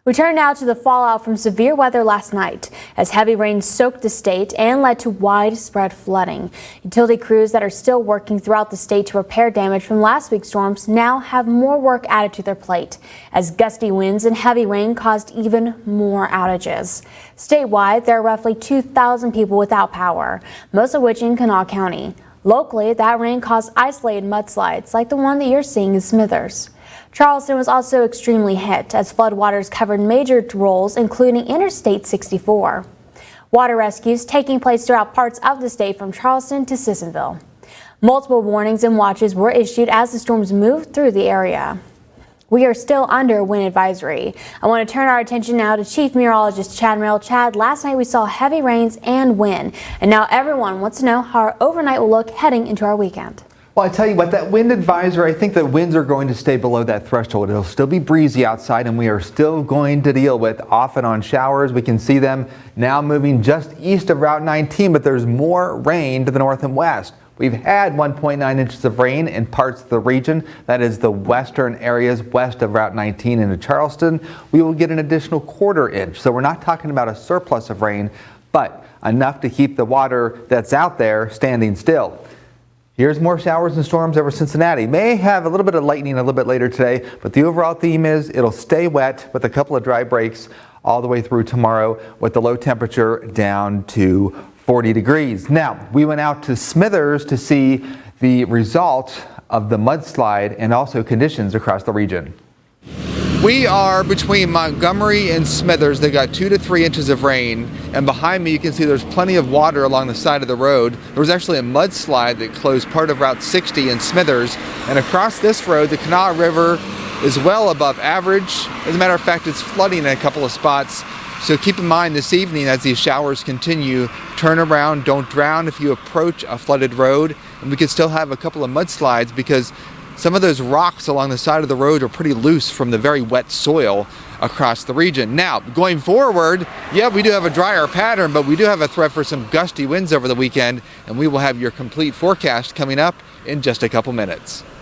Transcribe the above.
We turn now to the fallout from severe weather last night as heavy rain soaked the state and led to widespread flooding. Utility crews that are still working throughout the state to repair damage from last week's storms now have more work added to their plate as gusty winds and heavy rain caused even more outages. Statewide, there are roughly 2,000 people without power, most of which in Kanawha County. Locally, that rain caused isolated mudslides like the one that you're seeing in Smithers. Charleston was also extremely hit as floodwaters covered major roads, including Interstate 64. Water rescues taking place throughout parts of the state from Charleston to Sissonville. Multiple warnings and watches were issued as the storms moved through the area. We are still under wind advisory. I want to turn our attention now to Chief Meteorologist Chad Merrill. Chad, last night we saw heavy rains and wind, and now everyone wants to know how our overnight will look heading into our weekend. Well, I tell you what, that wind advisory, I think the winds are going to stay below that threshold. It'll still be breezy outside, and we are still going to deal with off and on showers. We can see them now moving just east of Route 19, but there's more rain to the north and west. We've had 1.9 inches of rain in parts of the region. That is the western areas west of Route 19 into Charleston. We will get an additional quarter inch. So we're not talking about a surplus of rain, but enough to keep the water that's out there standing still. Here's more showers and storms over Cincinnati. May have a little bit of lightning a little bit later today, but the overall theme is it'll stay wet with a couple of dry breaks all the way through tomorrow with the low temperature down to 40 degrees. Now, we went out to Smithers to see the result of the mudslide and also conditions across the region. We are between Montgomery and Smithers. They got 2 to 3 inches of rain, and behind me you can see there's plenty of water along the side of the road. There was actually a mudslide that closed part of Route 60 in Smithers, and across this road the Kanawha River is well above average. As a matter of fact, it's flooding in a couple of spots. So keep in mind this evening as these showers continue, turn around, don't drown if you approach a flooded road, and we could still have a couple of mudslides because some of those rocks along the side of the road are pretty loose from the very wet soil across the region. Now, going forward, yeah, we do have a drier pattern, but we do have a threat for some gusty winds over the weekend, and we will have your complete forecast coming up in just a couple minutes.